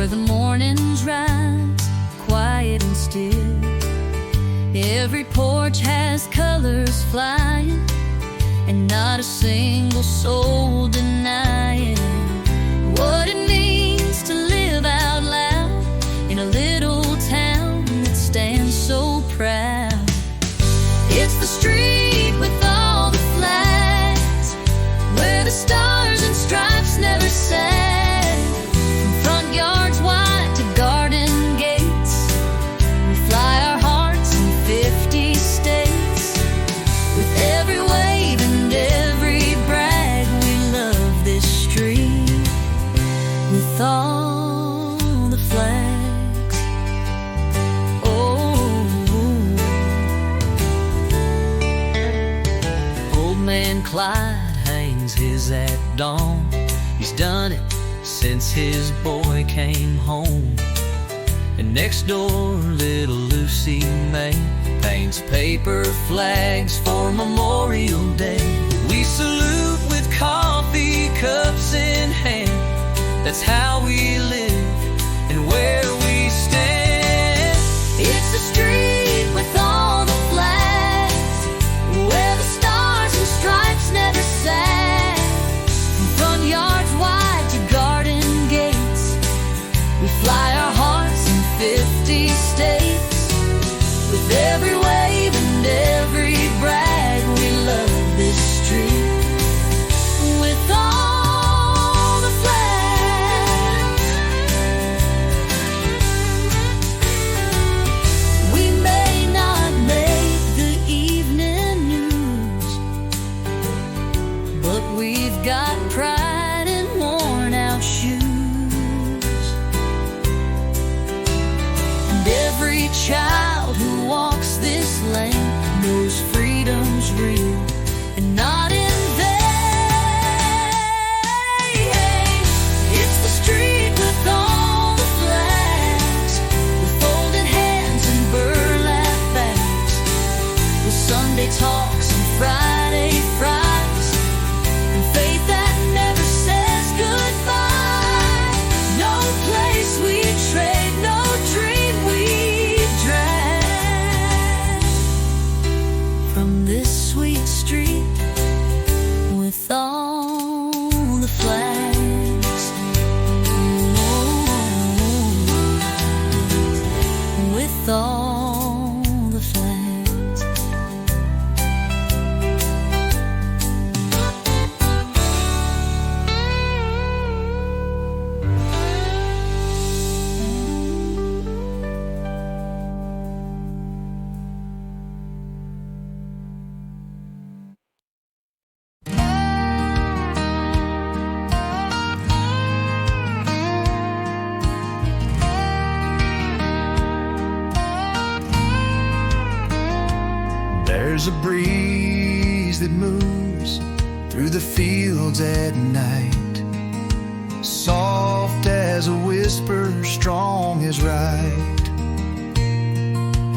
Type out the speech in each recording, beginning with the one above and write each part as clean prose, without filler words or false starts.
where the mornings rise, quiet and still. Every porch has colors flying, and not a single soul denying what it means to live out loud in a little town that stands so proud. It's the street with all the flags, where the stars and stripes never sag. From front yards wide to garden gates, we fly our hearts in 50 states. With every wave and every brag, we love this street with all the flags. Oh, old man Clyde hangs his at dawn. He's done it since his boy came home. And next door, little Lucy May paints paper flags for Memorial Day. We salute with coffee cups in hand. That's how we live and where we stand. It's the street with all the flags, where the stars and stripes never sag. From front yards wide to garden gates, we fly our hearts in 50 states. With every wave and every brag, we love this street with all the flags. We may not make the evening news, but we've got pride in worn out shoes. And every child who walks this lane knows freedom's real and not in vain. It's the street with all the flags, with folded hands and burlap bags, with Sunday talks and Friday fries, and faith that never says goodbye. No place we trade, no dream we drag. From this sweet street with all the flags, with all the flags. There's a breeze that moves through the fields at night, soft as a whisper, strong as right.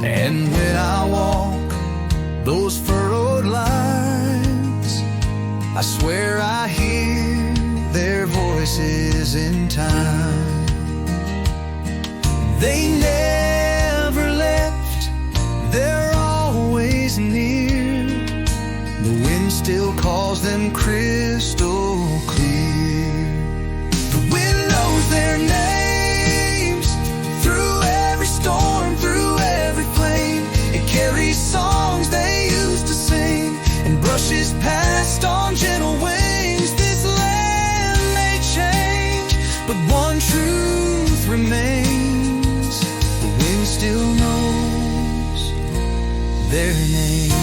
And when I walk those furrowed lines, I swear I hear their voices in time. They never left, they're always near. The wind still calls them crystal clear. The wind knows their names through every storm, through every flame. It carries songs they used to sing and brushes past on gentle wings. This land may change, but one truth remains: the wind still knows their names.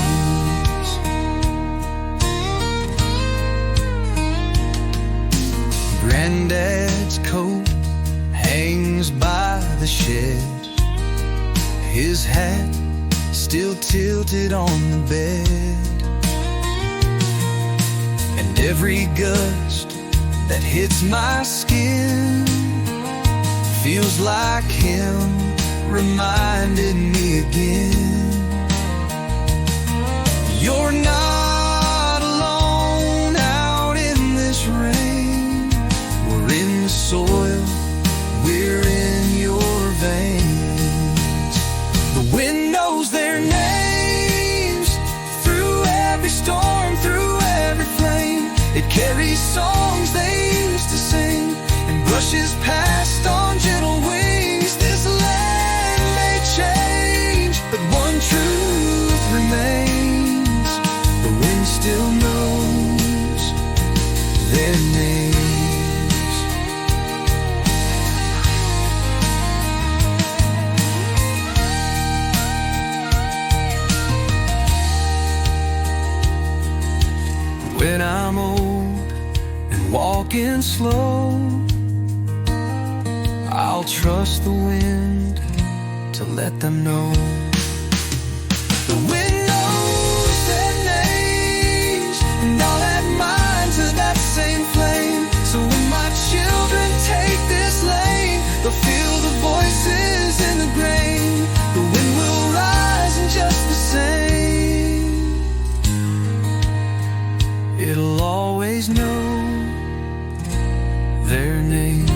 Granddad's coat hangs by the shed, his hat still tilted on the bed. And every gust that hits my skin feels like him reminded me again. You're not alone out in this rain. We're in the soil, we're in their names. When I'm old and walking slow, I'll trust the wind to let them know. The wind knows their names, and I'll add mine to that same flame. So when my children take this lane, they'll feel the voices in the grain. The wind will rise in just the same. It'll always know their names.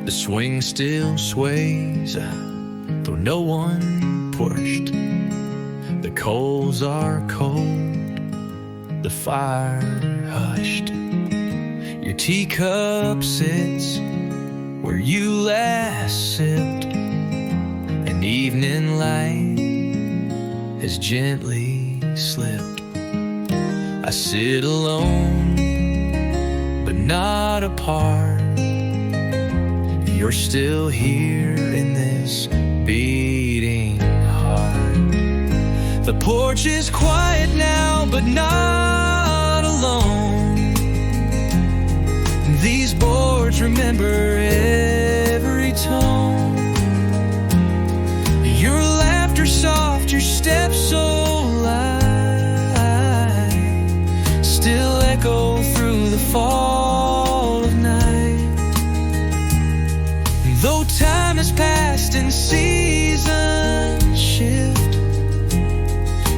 The swing still sways, though no one pushed. The coals are cold, the fire hushed. Your teacup sits where you last sipped. An evening light has gently slipped. I sit alone, but not apart. You're still here in this beating heart. The porch is quiet now, but not alone. These boards remember every tone. Your laughter soft, your steps so light, still echo through the fall of night. Though time has passed and seasons shift,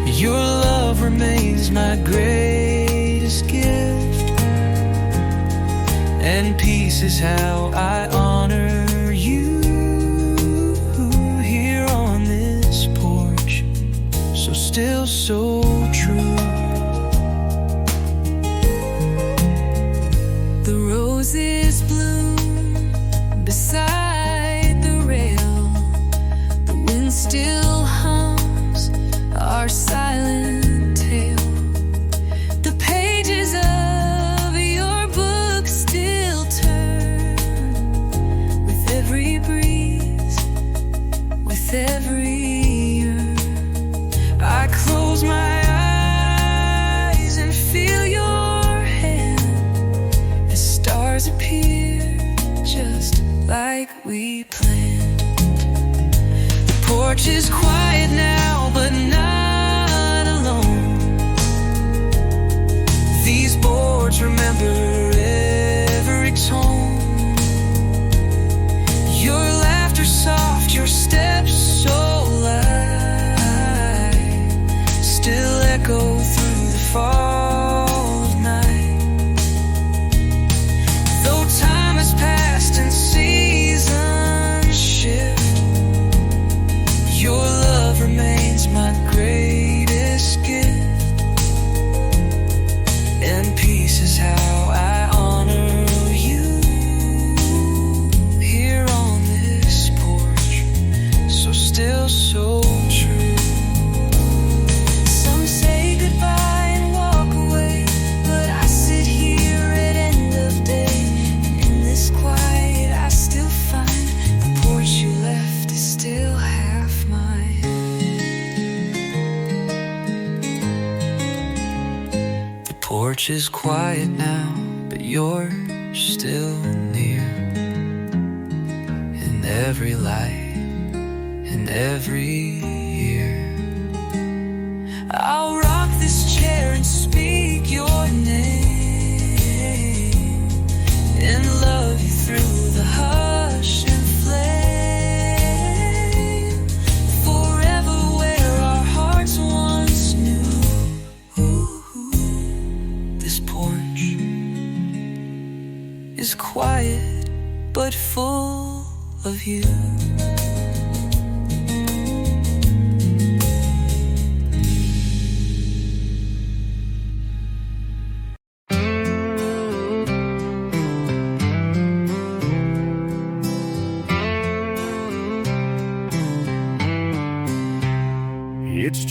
your love remains my greatest gift. And peace is how I honor you here on this porch, so still, so true. The roses bloom beside the rail. The wind still hums our silent tale. The pages of your book still turn with every breeze, with every year. I close my eyes and feel your hand as stars appear just like we planned. The porch is quiet now, but not alone. These boards remember every tone. Your laughter soft, your steps so light, still echo through the fall of night. Though time has passed and seasons shift, your love remains my greatest gift. And peace is how I honor you here on this porch, so still, so true. Some say goodbye and walk away, but I sit here at end of day. In this quiet I still find the porch you left is still half mine. The porch is quiet now, but you're still near. In every light, in every year, I'll rock this chair and speak your name, and love you through the hush and flame, forever where our hearts once knew. This porch is quiet but full of you.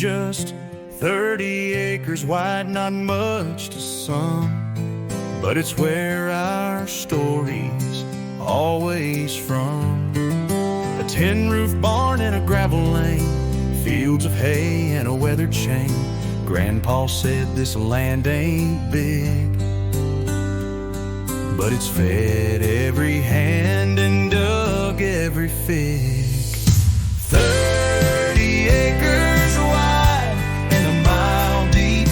just 30 acres wide, not much to some, but it's where our story's always from. A tin-roof barn and a gravel lane, fields of hay and a weathered chain. Grandpa said this land ain't big, but it's fed every hand and dug every fig. 30 acres wide and a mile deep,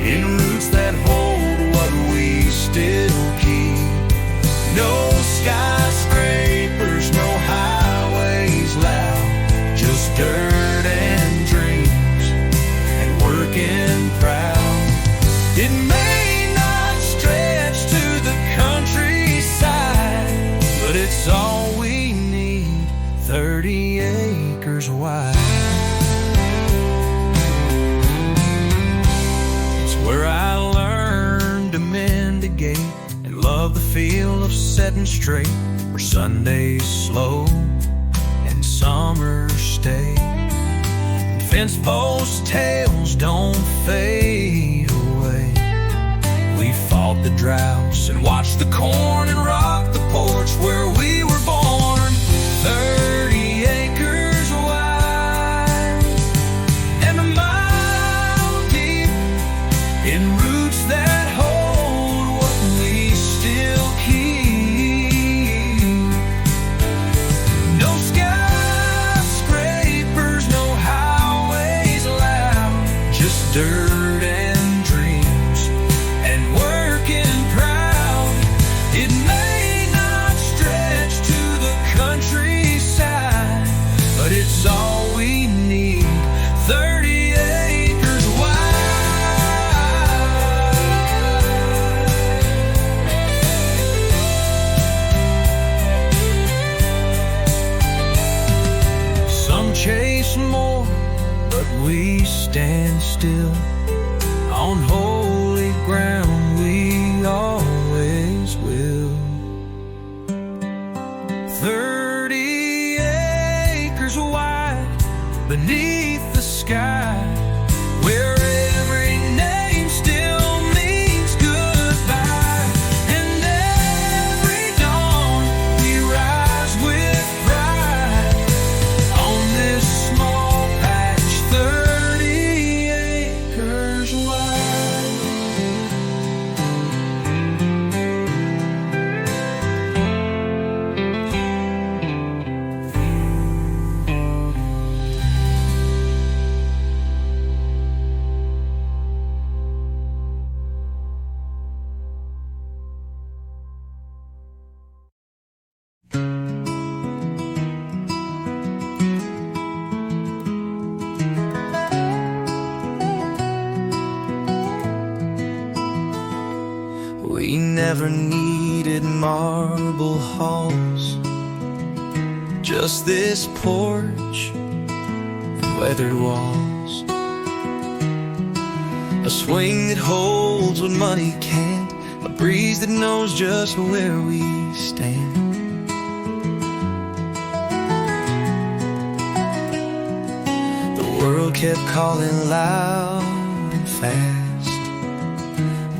in roots that hold what we still keep. No skyscrapers, no highways loud, just dirt and dreams and working proud. It may not stretch to the countryside, but it's all we need, 30 acres wide. It's where I learned to mend a gate and love the feel of setting straight, where Sundays slow and summers stay, and fence post tales don't fade away. We fought the droughts and watched the corn and rocked the porch where we were born. 30 acres wide and a mile deep, in roots that hold what we still keep. No skyscrapers, no highways loud, just dirt and dreams and working proud. It may not stretch to the countryside, but it's all we need, 30 acres wide. Some chase more, but we stand still on holy ground, we always will. 30 acres wide beneath the sky, where every name still means goodbye, and every dawn we rise with pride on this small patch, 30 acres wide. We never needed marble halls, just this porch and weathered walls. A swing that holds what money can't, a breeze that knows just where we stand. The world kept calling loud and fast,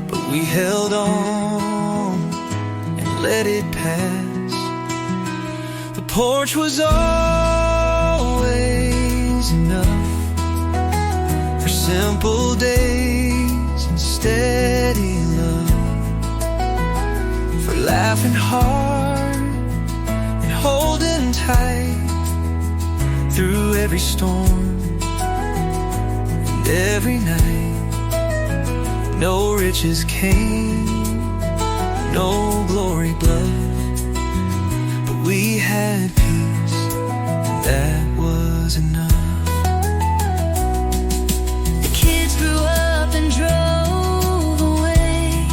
but we held on and let it pass. The porch was always enough for simple days and steady love, for laughing hard and holding tight through every storm and every night. No riches came, no glory blood, but we had peace, and that was enough. The kids grew up and drove away,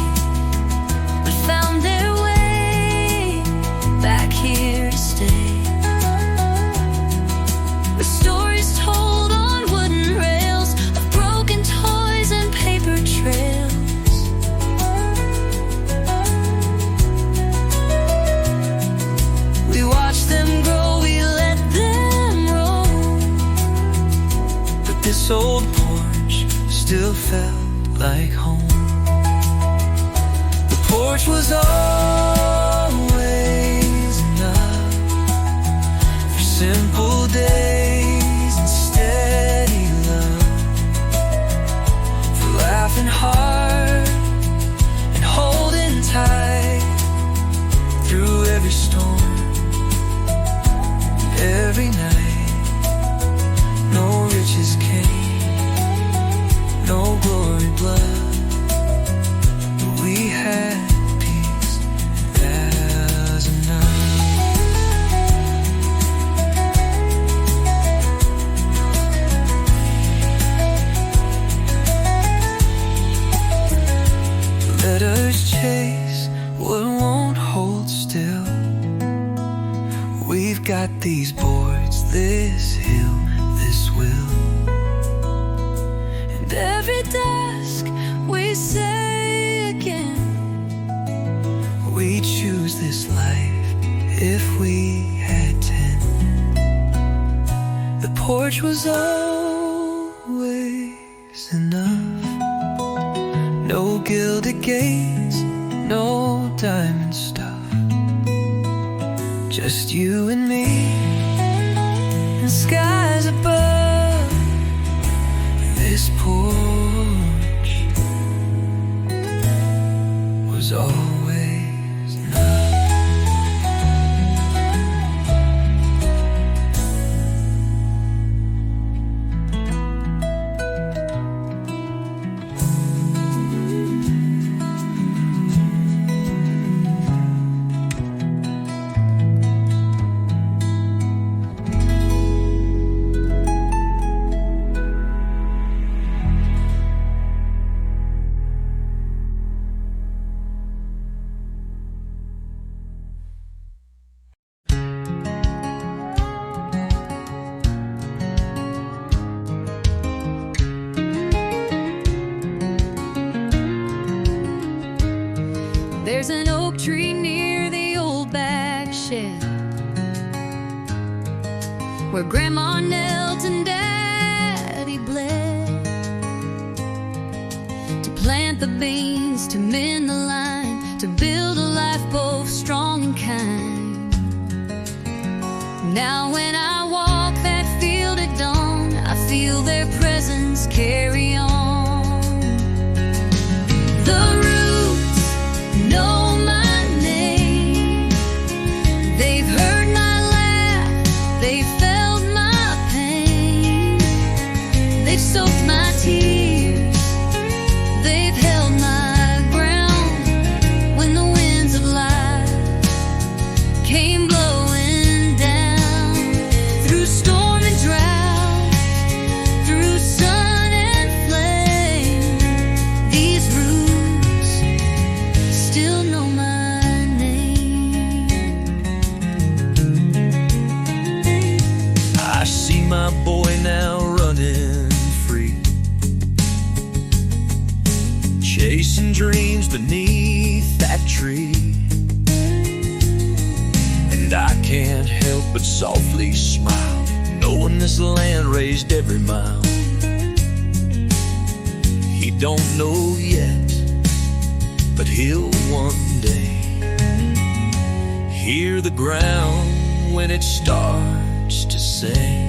but found their way back here to stay. With stories told on wooden rails of broken toys and paper trails. We watched them grow, we let them roll, old porch still felt like home. The porch was always enough for simple days and steady love, for laughing hard and holding tight through every storm, every night. No riches came, no glory blood, but we had peace, that was enough. Let us chase what won't hold still. We've got these boards, this hill, this will. And every dusk we say again, we choose this life if we had 10. The porch was always enough. No gilded gates, no diamond stuff. Just you and me, and skies above. This porch was always enough. There's an oak tree near the old back shed where Grandma knelt and Daddy bled to plant the beans, to mend the line, to build a life both strong and kind. Now when I walk that field at dawn, I feel their presence carry on. The roots know my name. They've heard my laugh, they've felt my pain, they've soaked my tears, they've held my ground when the winds of life came blowing down. Through storm and drought, through sun and flame, these roots still know my name. I see my boy now running free, chasing dreams beneath that tree. And I can't help but softly smile, knowing this land raised every mile. He don't know yet, but he'll one day hear the ground when it starts to sing.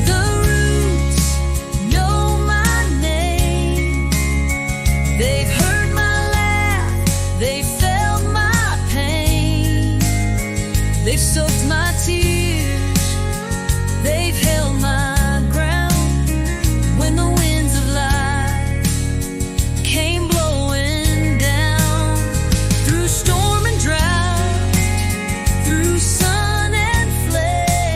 The roots know my name. They've heard my laugh, they've felt my pain, they've soaked my tears, they've held my ground when the winds of life came blowing down. Through storm and drought, through sun and flame,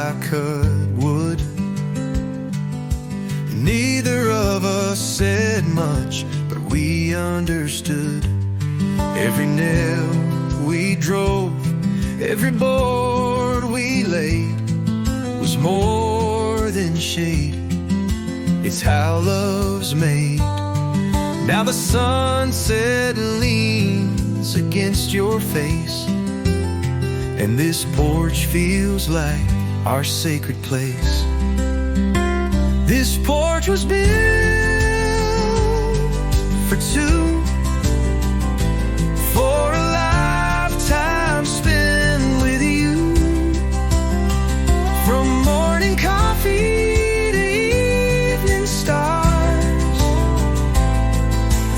I cut wood. Neither of us said much, but we understood. Every nail we drove, every board we laid was more than shade. It's how love's made. Now the sunset leans against your face, and this porch feels like our sacred place. This porch was built for two, for a lifetime spent with you. From morning coffee to evening stars,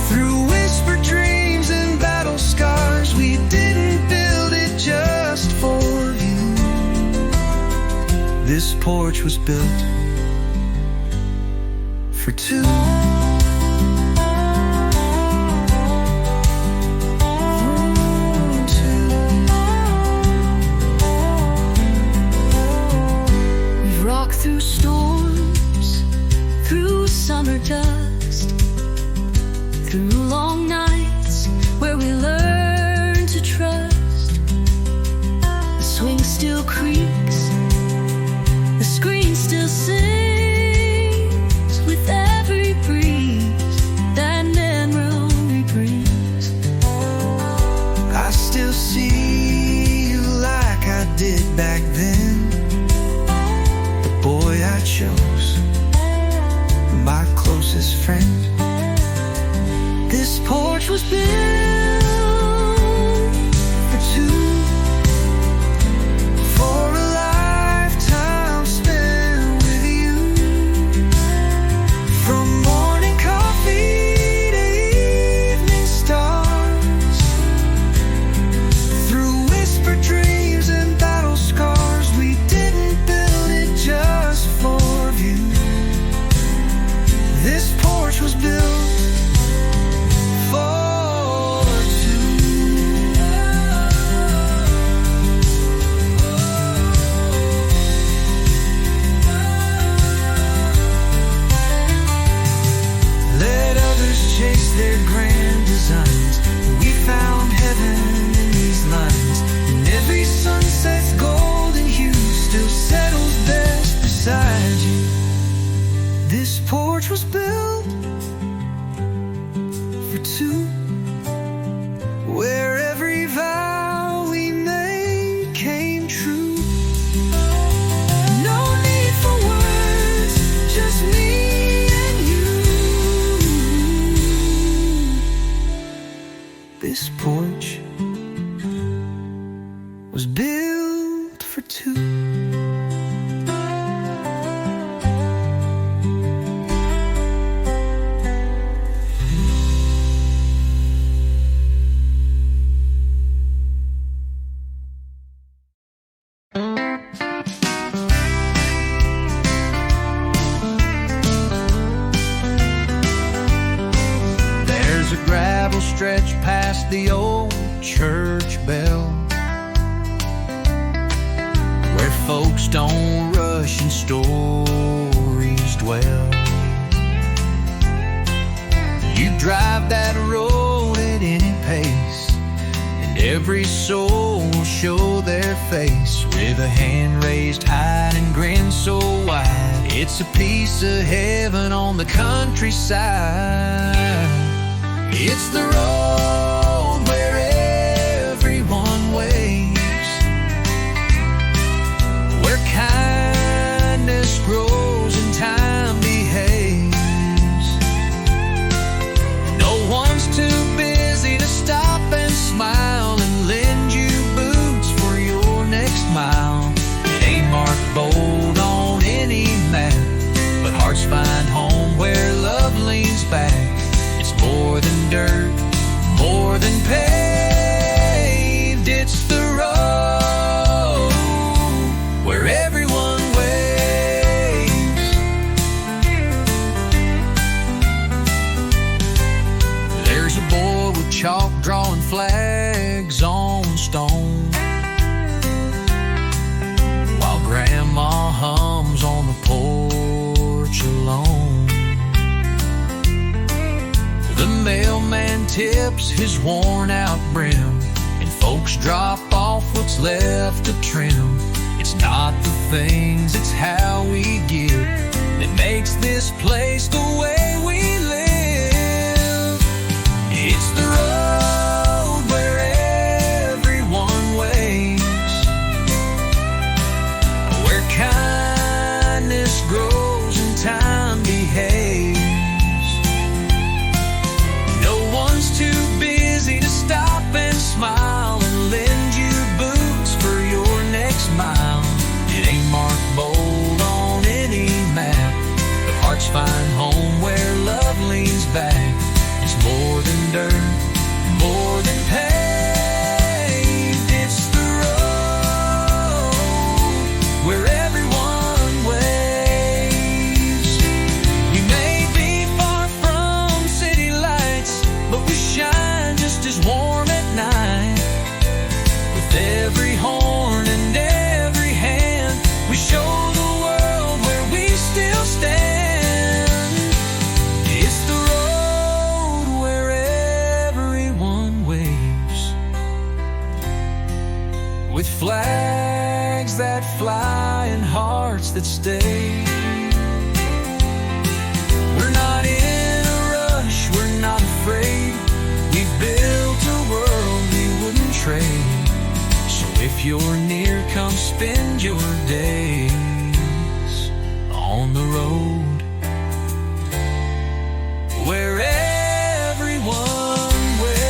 through whispered dreams and battle scars, we didn't build it just for you. This porch was built for two. We've rocked through storms, through summer dust, through long nights where we learned to trust. The swing still creaks, the screen still sings with every breeze that memory brings. I still see you like I did back then, the boy I chose, my closest friend. This porch was built for two, for a lifetime spent with you. From morning coffee to evening stars, through whispered dreams and battle scars, we didn't build it just for you. This porch was built for two. Let others chase their grand designs. We found heaven in these lines, and every sunset's golden hue still settles best beside you. This porch was built for two, where every vow we made came true. No need for words, just me and you. This porch was built for two. There's a gravel stretch past the old church bell, where folks don't rush and stories dwell. You drive that road at any pace, and every soul will show their face with a hand raised high and grin so wide. It's a piece of heaven on the countryside. It's the road where everyone waves, where kindness grows and time behaves. No one's too busy to stop and smile and lend you boots for your next mile. It ain't marked bold on any map, but hearts find home where love leans back. It's more than dirt, more his worn out brim, and folks drop off what's left to trim. It's not the things, it's how we give that makes this place the way we live. It's the road where everyone waits, where kindness grows and time behaves. No one's too busy to stop and smile and lend you boots for your next mile. It ain't marked bold on any map, but hearts find home where love leans back. It's more than dirt, more than paved. It's the road where everyone waves. We may be far from city lights, but we shine just as warm at night. With every horn and every hand, we show the world where we still stand. It's the road where everyone waves, with flags that fly and hearts that stay. We're not in a rush, we're not afraid. We built a world we wouldn't trade. So if you're near, come spend your days on the road where everyone waves.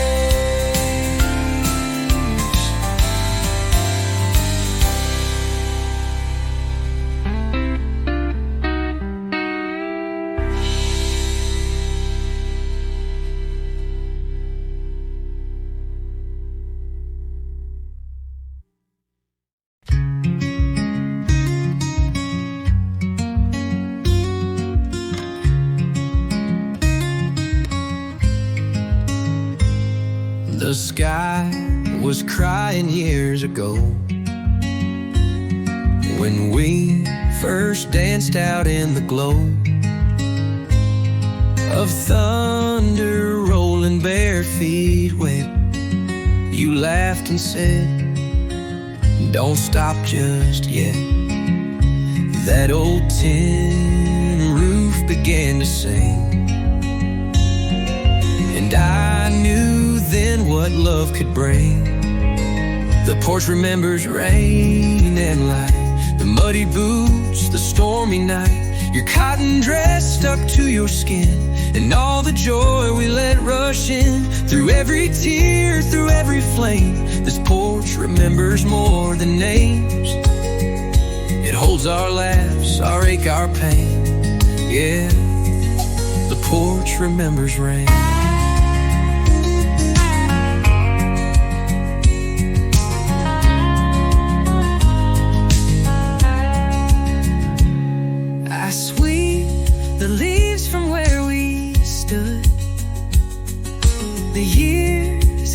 The sky was crying years ago when we first danced out in the glow of thunder rolling bare feet when you laughed and said, "Don't stop just yet." That old tin roof began to sing, and I knew then what love could bring. The porch remembers rain and light, the muddy boots, the stormy night, your cotton dress stuck to your skin, and all the joy we let rush in. Through every tear, through every flame, this porch remembers more than names. It holds our laughs, our ache, our pain. Yeah, the porch remembers rain.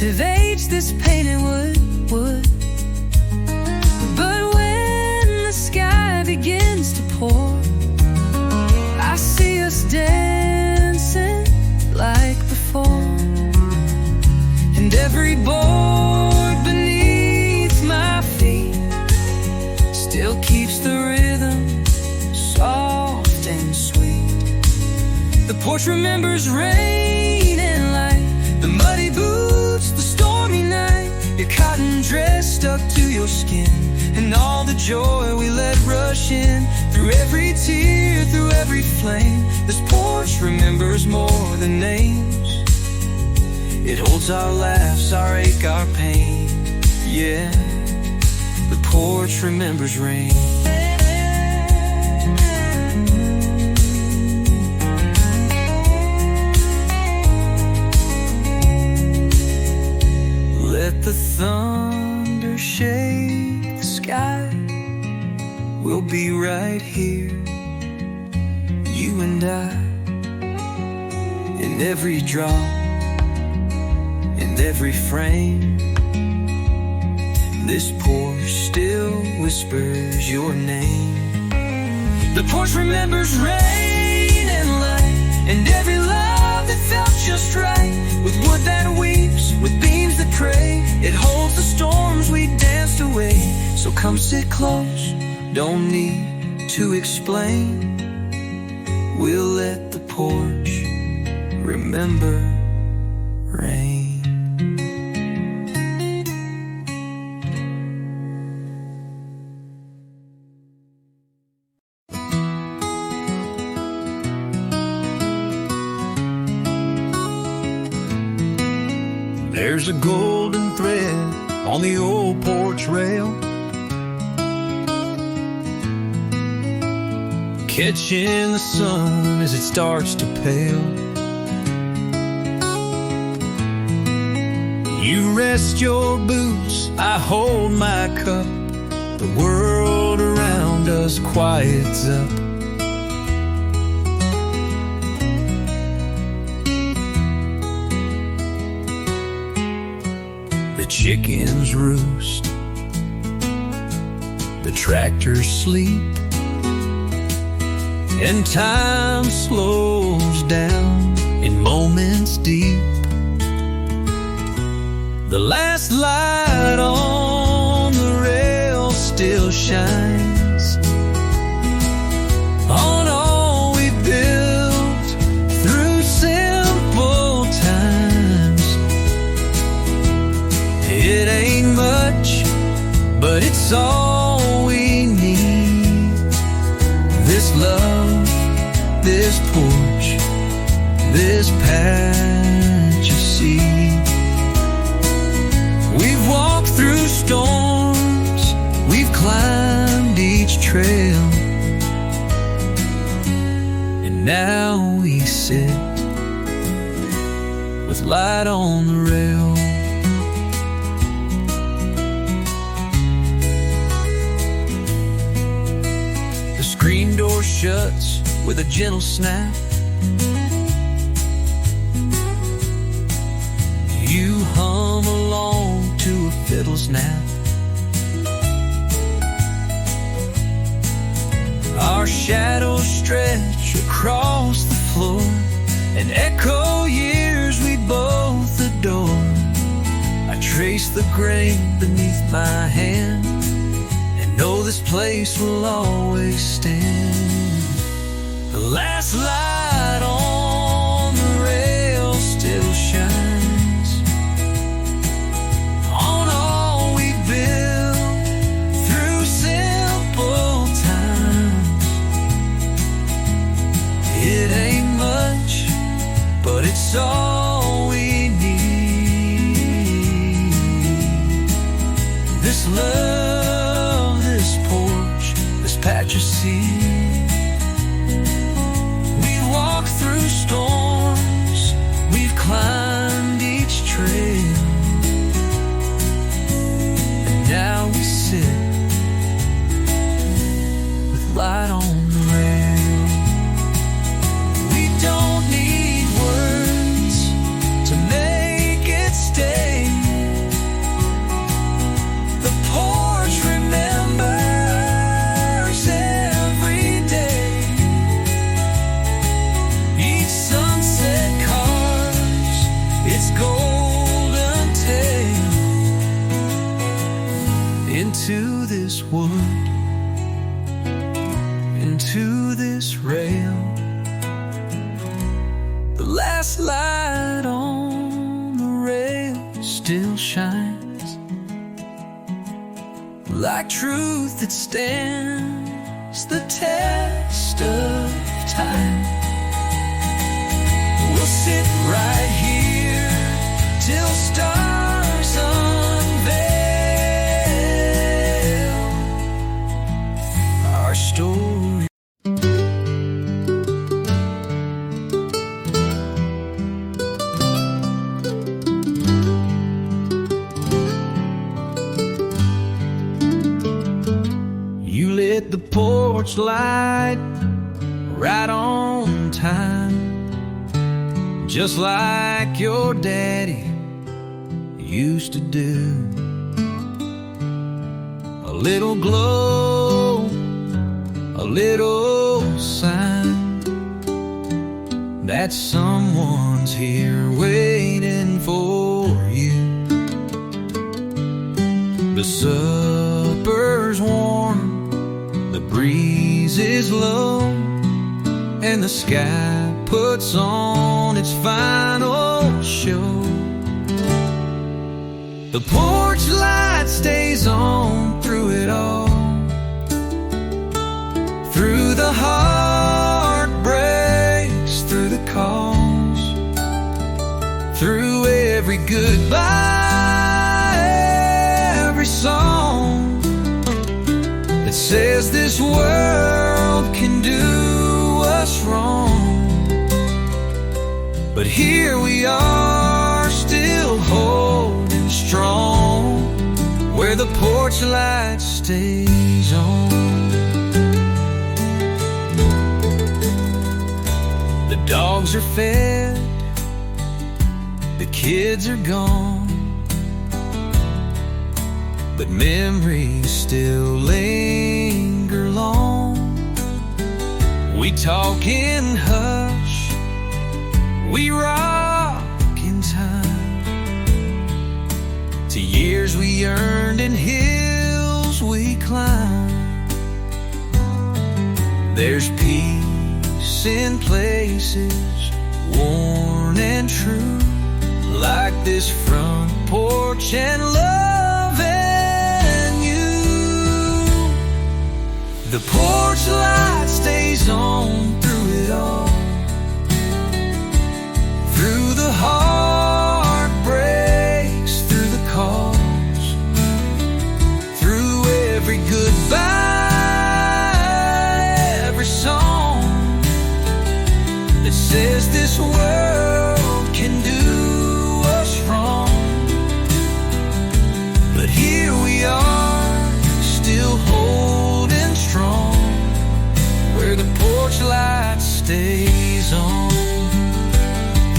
Have aged this painted wood. But when the sky begins to pour, I see us dancing like before. And every board beneath my feet still keeps the rhythm soft and sweet. The porch remembers rain and light, the muddy boots, the stormy night, your cotton dress stuck to your skin, and all the joy we let rush in. Through every tear, through every flame, this porch remembers more than names. It holds our laughs, our ache, our pain. Yeah, the porch remembers rain. Let the thunder shake the sky. We'll be right here, you and I. In every drop, in every frame, this porch still whispers your name. The porch remembers rain and light, and every love that felt just right, with wood that weeps with beams that pray. It holds the storms we danced away. So come sit close, don't need to explain. We'll let the porch remember rain. There's a golden thread on the old porch rail, catching the sun as it starts to pale. You rest your boots, I hold my cup. The world around us quiets up. The chickens roost, the tractors sleep, and time slows down in moments deep. The last light on the rail still shines on all we built through simple times. It ain't much, but it's all we need. This love, this porch, this patch of sea. We've walked through storms, we've climbed each trail, and now we sit with light on the rail. The screen door shuts with a gentle snap. You hum along to a fiddle snap. Our shadows stretch across the floor and echo years we both adore. I trace the grain beneath my hand and know this place will always stand. The last light on the rail still shines on all we built through simple times. It ain't much, but it's all we need. This love, this porch, this patch of sea. We've walked through storms, we've climbed each trail, and now we sit with light on the rail. We don't need words to make it stay. The porch remembers every day. Each sunset carves its golden tale into this wood, into this rail. The last light on the rail still shines like truth that stands the test of time. We'll sit right here till stars unveil our story. You lit the porch light right on time, just like your daddy used to do. A little glow, a little sign that someone's here waiting for you. The supper's warm, the breeze is low, and the sky puts on its final show. The porch light stays on through it all, through the heartbreaks, through the calls, through every goodbye, every song that says this world can do us wrong. But here we are, still holding strong, where the porch light stays on. The dogs are fed, the kids are gone, but memories still linger long. We talk in hush, we rock in time, to years we earned and hills we climb. There's peace in places worn and true, like this front porch and loving you. The porch light stays on through it all, through the heartbreaks, through the calls, through every goodbye, every song that says this world can do us wrong. But here we are, still holding strong, where the porch light stays on.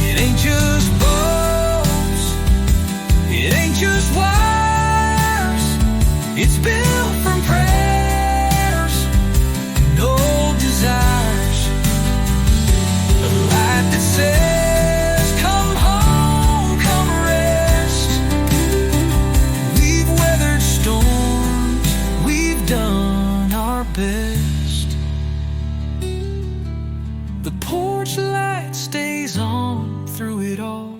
It ain't just bulbs, it ain't just wires, it's built from prayers and old desires. A light that says, come home, come rest. We've weathered storms, we've done our best. The porch light stays on through it all,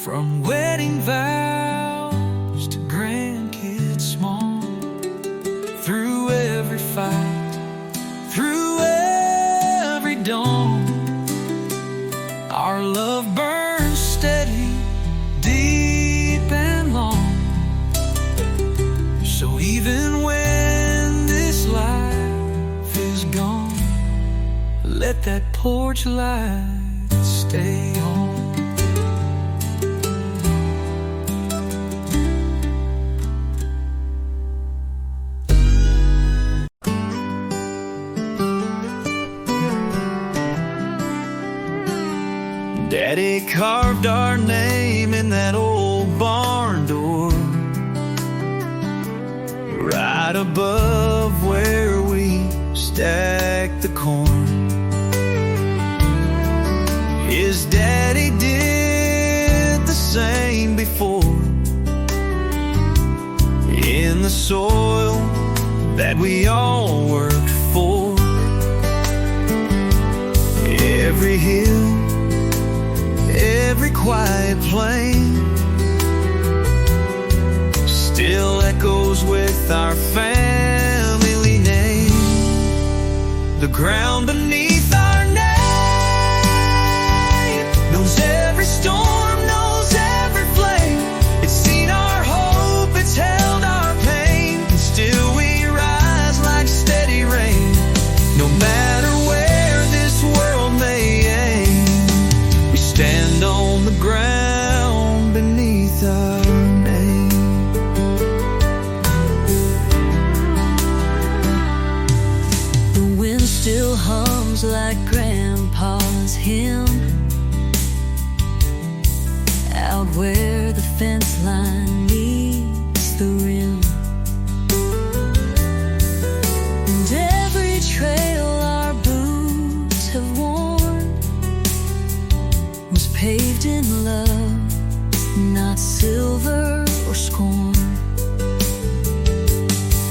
from wedding vows to grandkids small, through every fight, through every dawn. Our love burns steady, deep and long. So even when this life is gone, let that porch light stay on. Daddy carved our name in that old barn door, right above where we stacked the corn. His daddy did the same before, in the soil that we all worked for. Every hill, every quiet plain still echoes with our family name. The ground beneath our name knows every storm, knows every flame. It's seen our hope, it's held our pain, and still we rise like steady rain. No matter where this world may aim, we stand on the ground beneath our name. The wind still hums silver or scorn.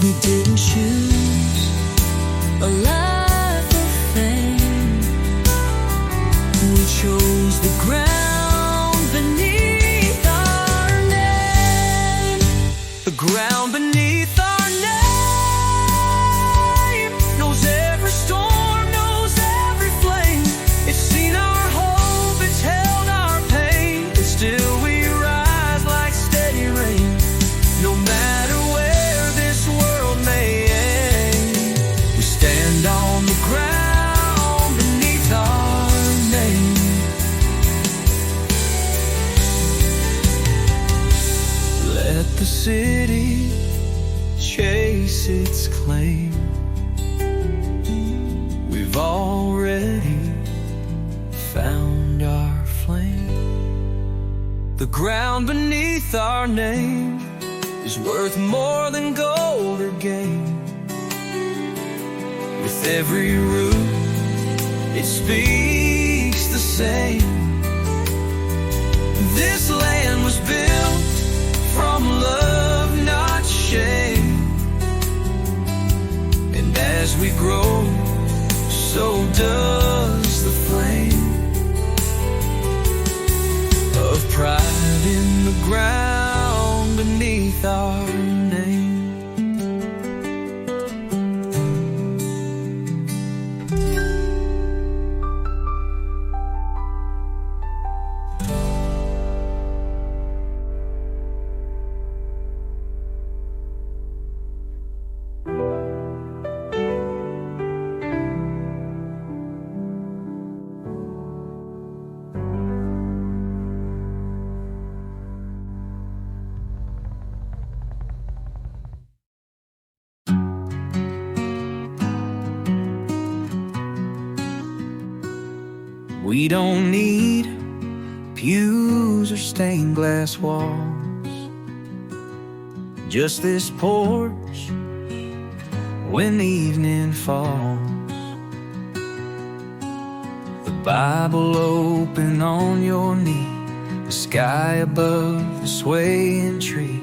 We didn't choose a life of fame. We chose the ground beneath our name. The ground beneath our name knows every storm, knows every flame. It's seen our hope, it's held our pain, and still we rise like steady rain. No matter where this world may end, we stand on the ground beneath our name. Let the city chase its claim. We've already found our flame. The ground beneath our name is worth more than gold or gain. With every root, it speaks the same. This land was built from love, not shame. And as we grow, so does the flame of pride in the ground beneath our name. We don't need pews or stained glass walls, just this porch when the evening falls. The Bible open on your knee, the sky above the swaying tree.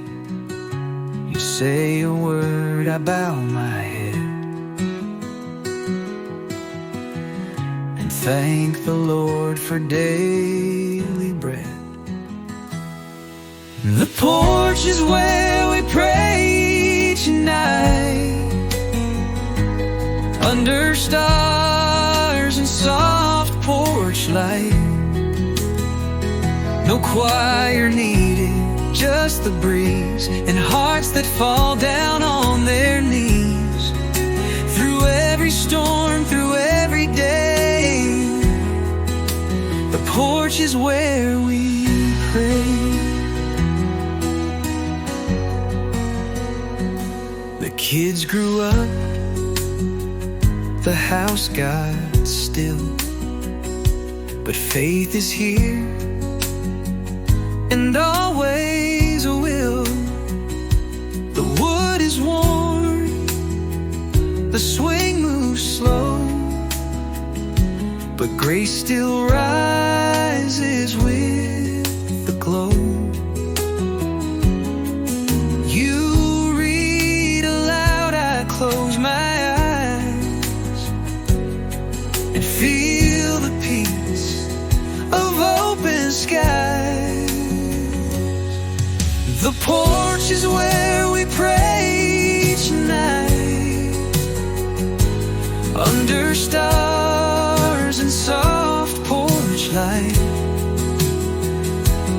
You say a word, I bow my head and thank the Lord for daily bread. The porch is where we pray each night, under stars and soft porch light. No choir needed, just the breeze and hearts that fall down on their knees. Through every storm, through every day, the porch is where we pray. The kids grew up, the house got still, but faith is here and always will. The wood is worn, the swing moves slow, but grace still rises with the glow. You read aloud, I close my eyes and feel the peace of open skies. The porch is where we pray each night, under stars and soft porch light.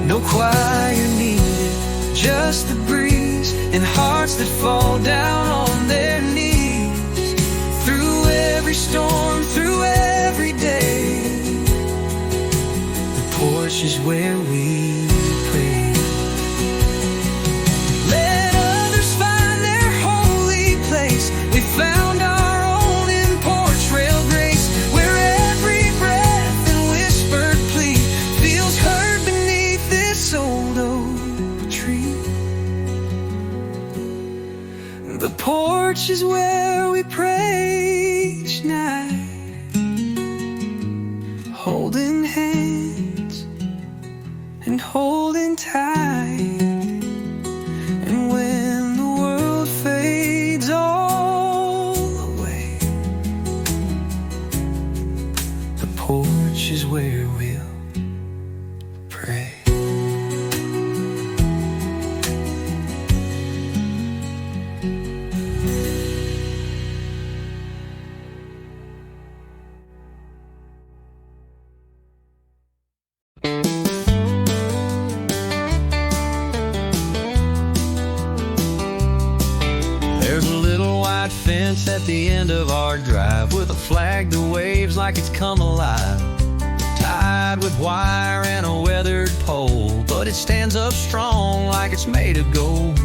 No choir needed, just the breeze and hearts that fall down on their knees. Through every storm, through every day, the porch is where we pray. Let others find their holy place. We found our own in porch rail grace, where every breath and whispered plea feels heard beneath this old oak tree. The porch is where we pray each night, holding hands and holding tight. There's a little white fence at the end of our drive with a flag that waves like it's come alive, tied with wire and a weathered pole, but it stands up strong like it's made of gold.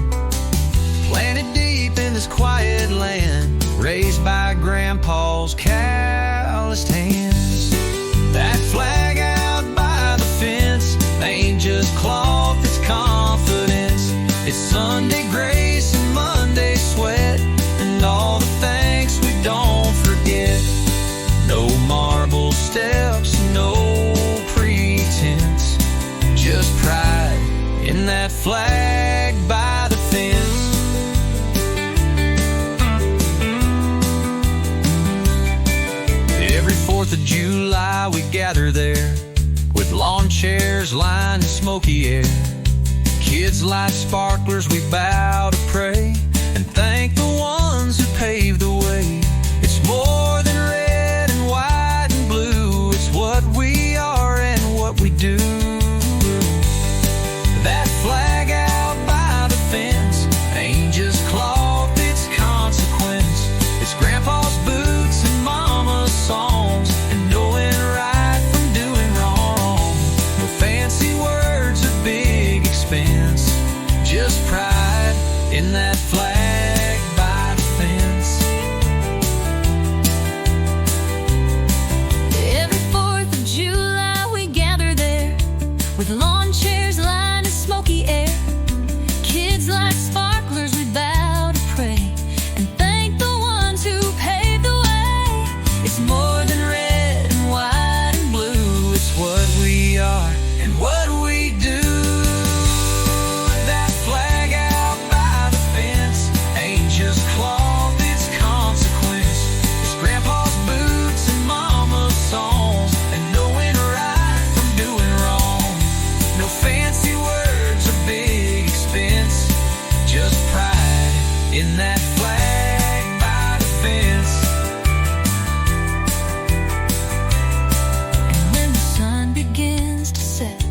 Planted deep in this quiet land, raised by Grandpa's calloused hands. That flag out by the fence ain't just cloth, it's confidence. It's Sunday grace and Monday sweat, and all the thanks we don't forget. No marble steps, no pretense, just pride in that flag by the fence. Every 4th of July we gather there, with lawn chairs lined in smoky air. Kids light sparklers, we bow to pray and thank the ones who paved the way. It's more than red and white and blue, it's what we are and what we do. That flag out by the fence ain't just cloth, it's consequence. It's Grandpa's boots and Mama's songs, and knowing right from doing wrong. No fancy words or big expense, just pride in that flag by the fence. Every 4th of July we gather there, with lawn chairs lined in smoky air. Kids like sparklers, we bow to pray and thank the ones who paved the way. It's more than red and white and blue, it's what we are and what we do. That flag out by the fence ain't just cloth, it's consequence. It's Grandpa's boots and Mama's songs, and knowing right from doing wrong. No fancy words or big expense, just pride in that flag by the fence. And when the sun begins to set,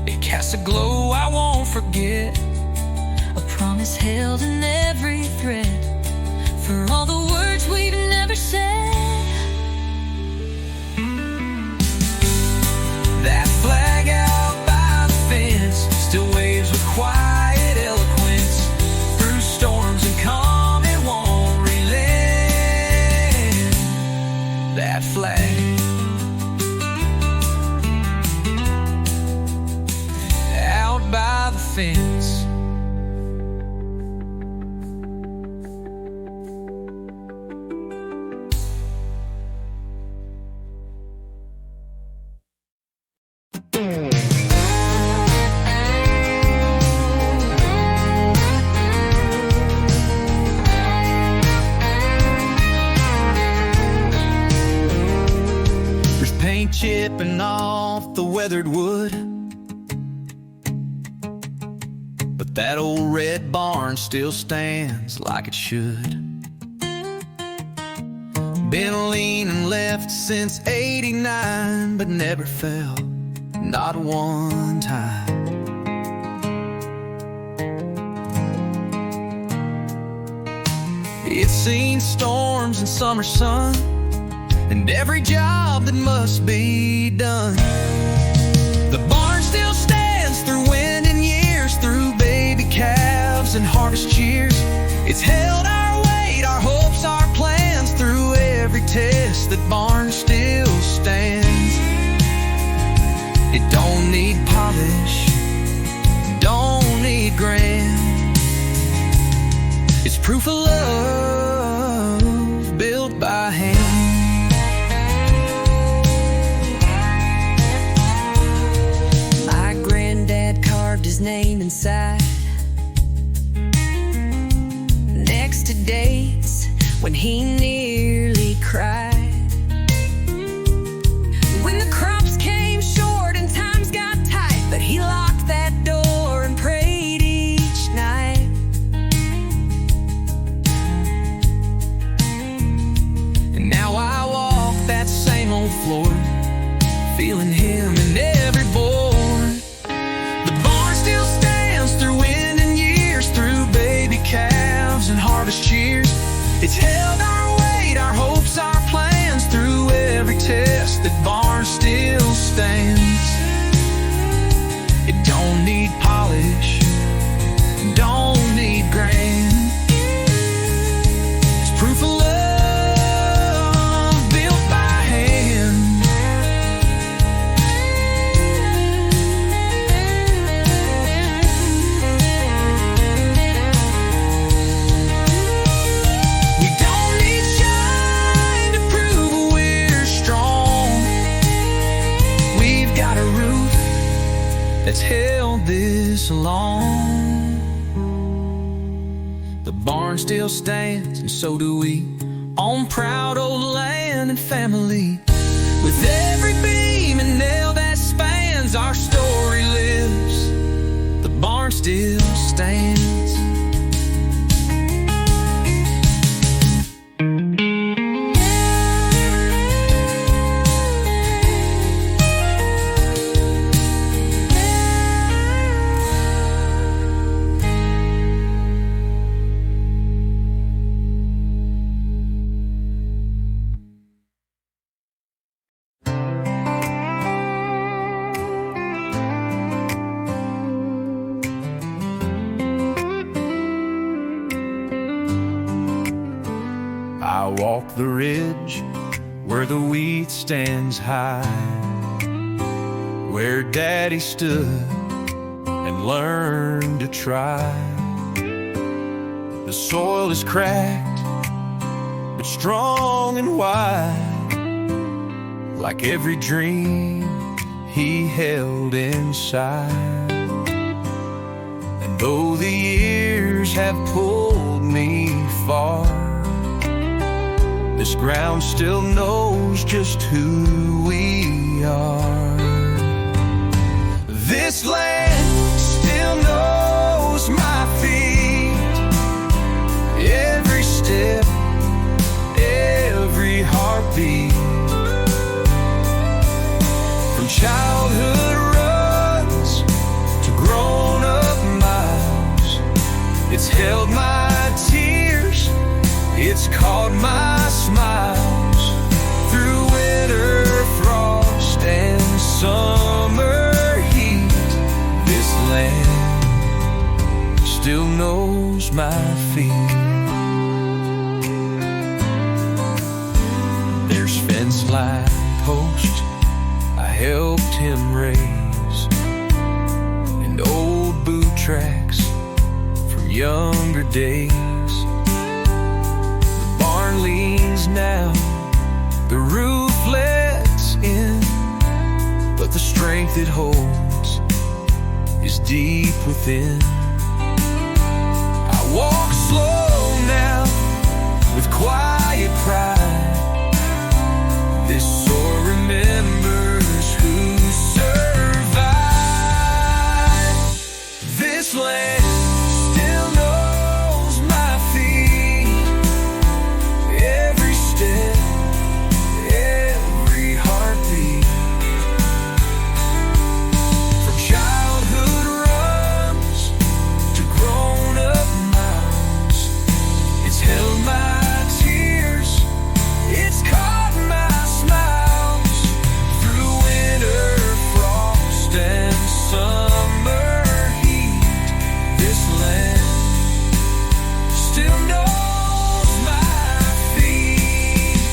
It casts a glow I won't forget. a promise held in every thread, for all the words we've never said. That flag out by the fence still waves with quiet eloquence. Through storms and calm it won't relent. That flag out by the fence. There's paint chipping off the weathered wood, but that old red barn still stands like it should. Been leaning left since '89, but never fell, not one time. It's seen storms and summer sun, and every job that must be done. The barn still stands through wind and years, through baby calves and harvest cheers. It's held our weight, our hopes, our plans, through every test. That barn still stands. It don't need polish, don't need grand. It's proof of love built by hand. My granddad carved his name inside, next to dates when he nearly cried. When the crops came short and times got tight, but he locked that door and prayed each night. And now I walk that same old floor, feeling him in every board. The barn still stands through wind and years, through baby calves and harvest cheers. so long. The barn still stands, and so do we, on proud old land and family. With every beam and nail that spans, our story lives. The barn still stands. I walk the ridge where the wheat stands high, where Daddy stood and learned to try. The soil is cracked, but strong and wide, like every dream he held inside. And though the years have pulled me far, this ground still knows just who we are. This land still knows my feet, every step, every heartbeat. From childhood runs to grown-up miles, it's held my tears, it's caught my smiles. Through winter frost and summer heat, this land still knows my feet. There's fence line posts I helped him raise, and old boot tracks from younger days. Leans now, the roof lets in, but the strength it holds is deep within. I walk slow now with quiet pride. This soul remembers who survived. This land still knows my feet, every step, every heartbeat. From childhood runs to grown-up miles, it's held my tears, it's caught my smiles. Through winter frost and summer heat, this land still knows my feet.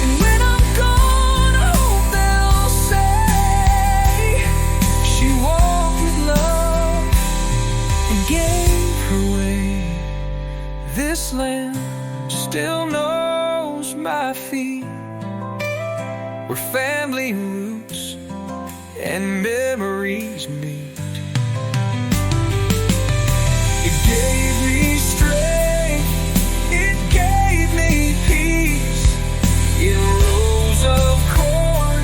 And when I'm gone, I hope they'll say She walked with love and gave her way. This land still knows my feet, where family roots and memories meet. It gave me strength, it gave me peace, in rows of corn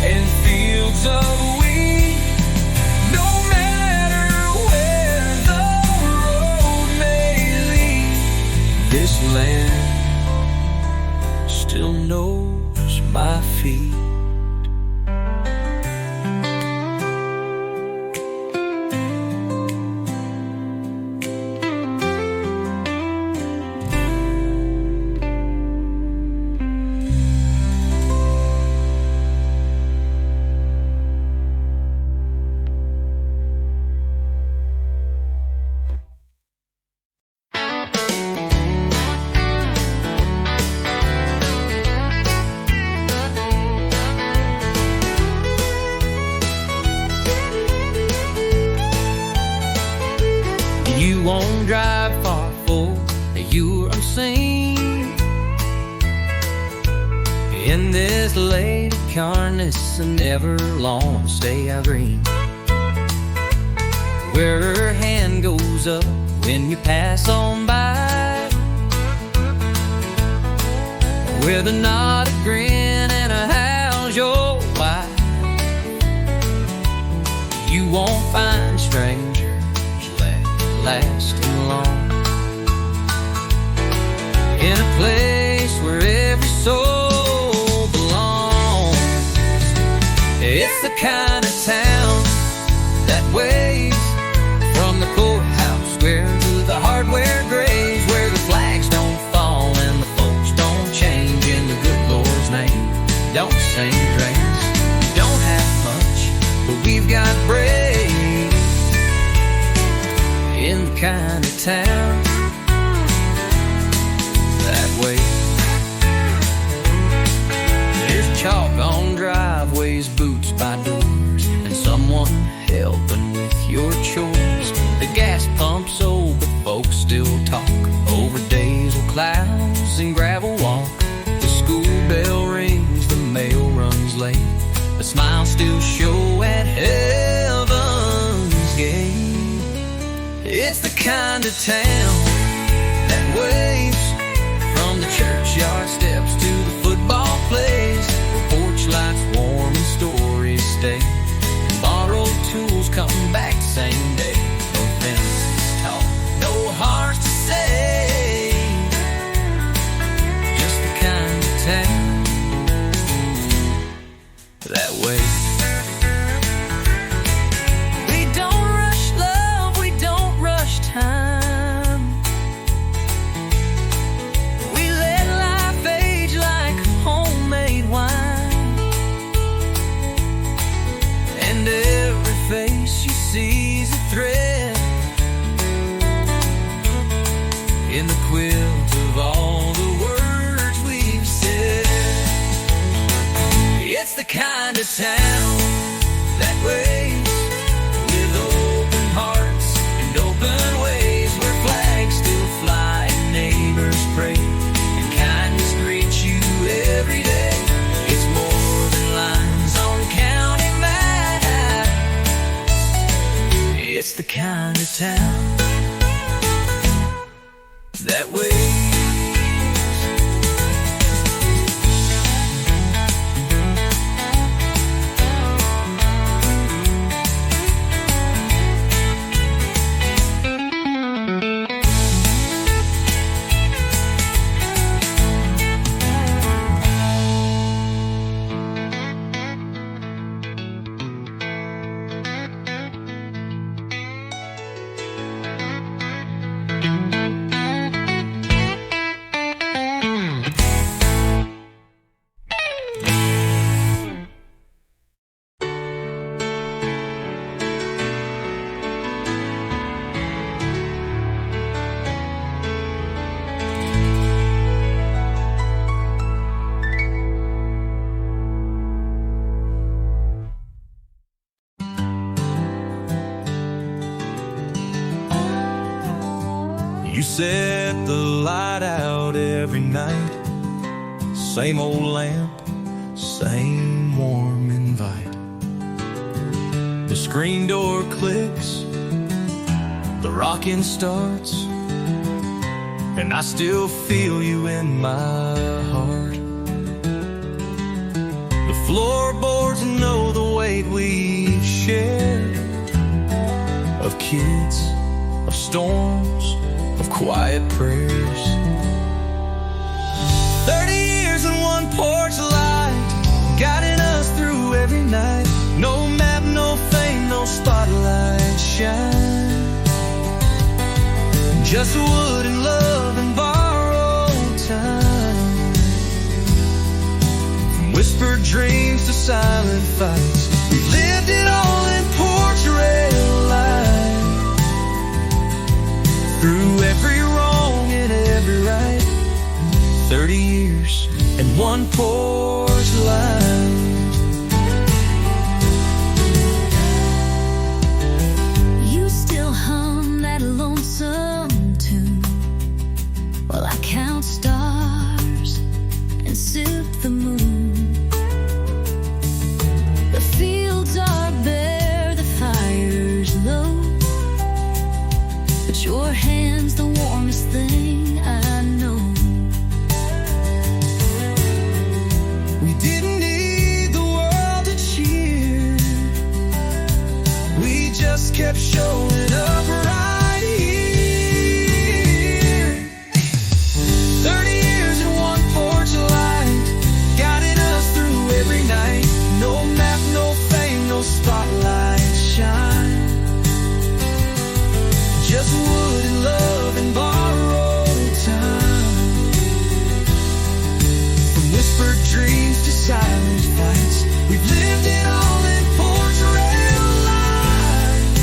and fields of wheat. No matter where the road may lead, this land still knows my feet. You won't drive far for you're unseen. In this late carness and never long stay out green. where her hand goes up when you pass on by, with a nod, a grin, and a how's your wife. You won't find strangers lasting long in a place where every soul belongs. It's the kind of town that waves from the courthouse square to the hardware graves, where the flags don't fall and the folks don't change in the good Lord's name. Don't sing praise, we don't have much, but we've got praise. In the kind of town that way, there's chalk on driveways, boots by doors, and someone helping with your chores. The gas pump's old, but folks still talk over days of clouds and gravel walk. The school bell rings, the mail runs late, but smiles still show at heaven's gate. It's the kind of town that waves from the churchyard steps to the football plays, where porch lights warm and stories stay, and borrowed tools come back the same day. No fences tall, no hearts to say, just the kind of town that way. We don't rush love, we don't rush time. We let life age like homemade wine, And every face you see's a thread in the quilt of all the words we've said. It's the kind of town that waves with open hearts and open ways, where flags still fly and neighbors pray, and kindness greets you every day. It's more than lines on county maps. It's the kind of town that waves. You set the light out every night, same old lamp, same warm invite. The screen door clicks, the rocking starts, and I still feel you in my heart. The floorboards know the weight we've shared, of kids, of storms, of quiet prayers. 30 years and one porch light, guiding us through every night. No map, no fame, no spotlight shine, just wood and love and borrowed time. From whispered dreams to silent fights, we lived it all in porch rail light. Through every wrong and every right, 30 years and one porch light. You still hum that lonesome tune while I count stars and sip the moon. The fields are bare, the fire's low, your hand's the warmest thing I know. We didn't need the world to cheer. We just kept showing up right here. 30 years in one porch light, guiding us through every night. No map, no fame, no spotlight shine. Just wood and love and borrowed time. From whispered dreams to silent fights, we've lived it all in porch rail life.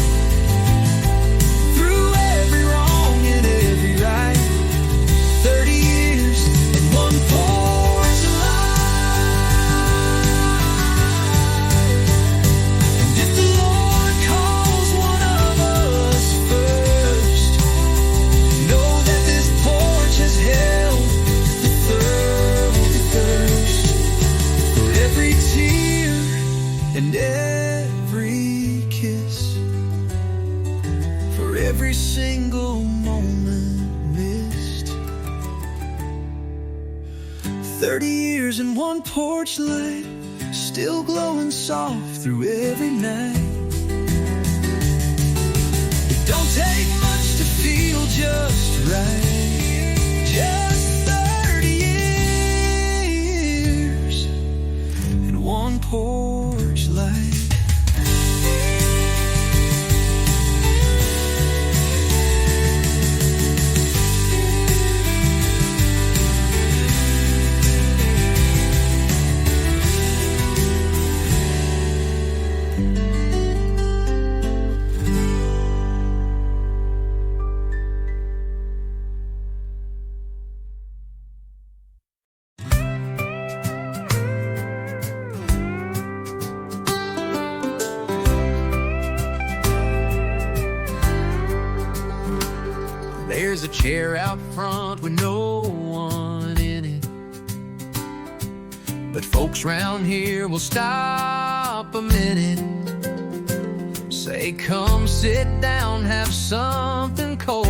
Through every wrong and every right. 30 years in one porch life. And if the Lord calls one of us first, know that this porch has held the thirst. For every tear and every kiss, for every single moment missed. 30 years in one porch light, still glowing soft through every night. It don't take much to feel just right. Just 30 years in one porch light. There's a chair out front with no one in it, but folks round here will stop a minute. Say, come sit down, have something cold,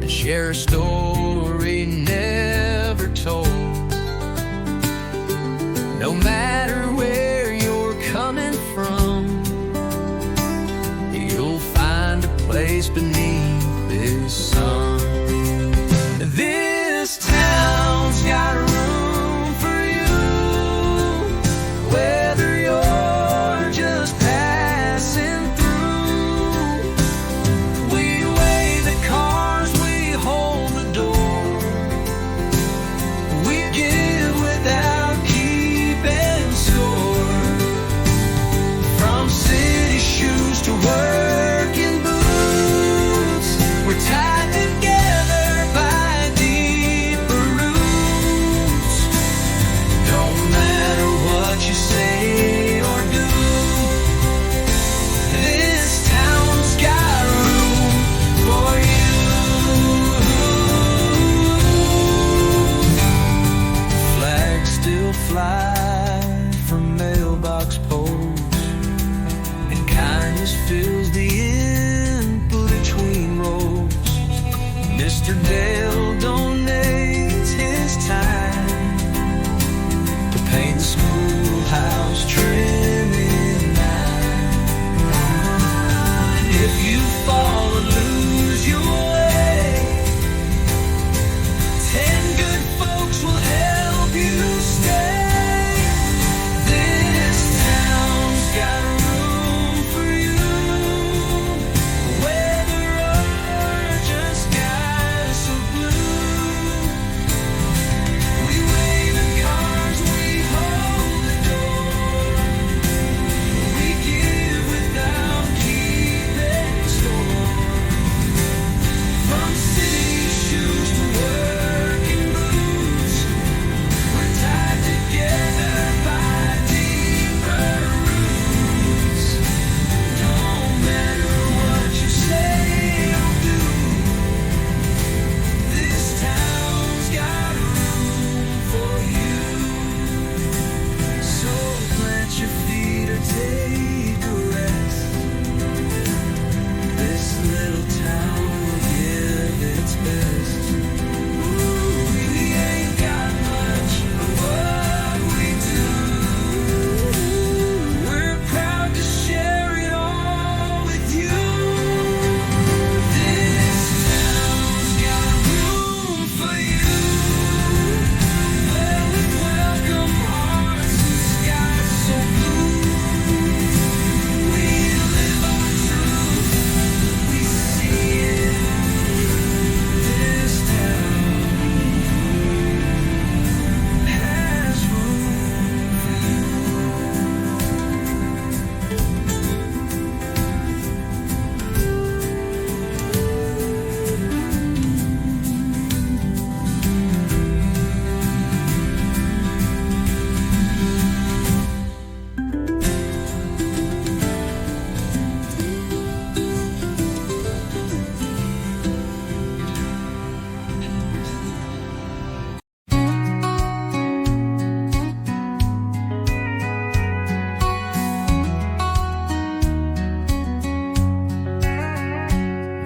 and share a story never told. No matter where you're coming from, you'll find a place beneath this sun. This town's got room for you, whether you're just passing through. We weigh the cars, we hold the door. We give without keeping score. From city shoes to working boots, we're tied together.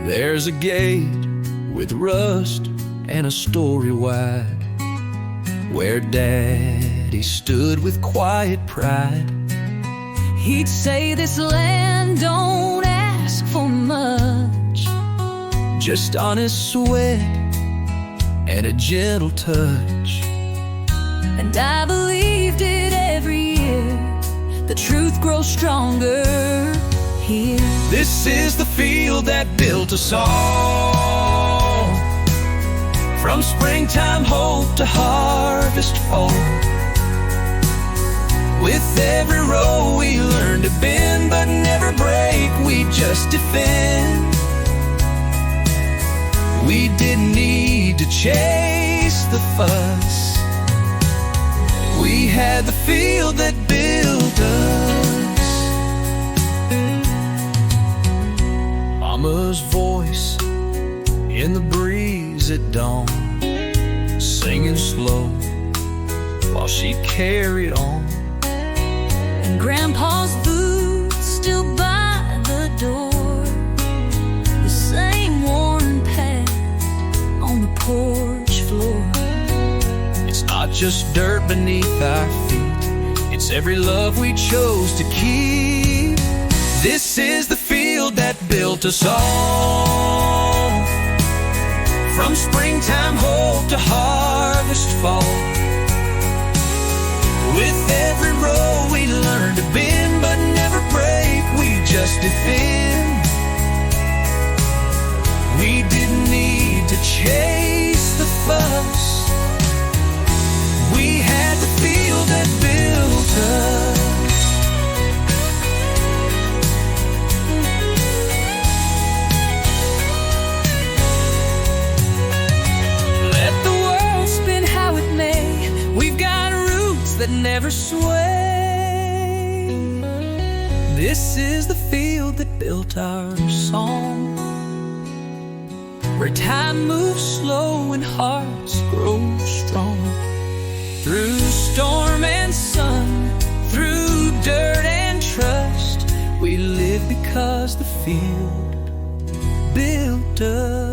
There's a gate with rust and a story wide, where Daddy stood with quiet pride. He'd say this land don't ask for much, Just honest sweat and a gentle touch. and I believed it every year. The truth grows stronger here. This is the field that built us all, from springtime hope to harvest fall. With every row we learned to bend but never break, we just defend. We didn't need to chase the fuss, we had the field that built us. Mama's voice in the breeze at dawn, singing slow while she carried on. And Grandpa's boots still by the door, the same worn path on the porch floor. It's not just dirt beneath our feet, it's every love we chose to keep. This is the field that built us all, from springtime hope to harvest fall. With every row we learned to bend but never break, we just defend. We didn't need to chase the fuss, we had the field that built us. Let the world spin how it may, we've got roots that never sway. This is the field that built our song, where time moves slow and hearts grow strong. Through storm and sun, through dirt and trust, we live because the field built us.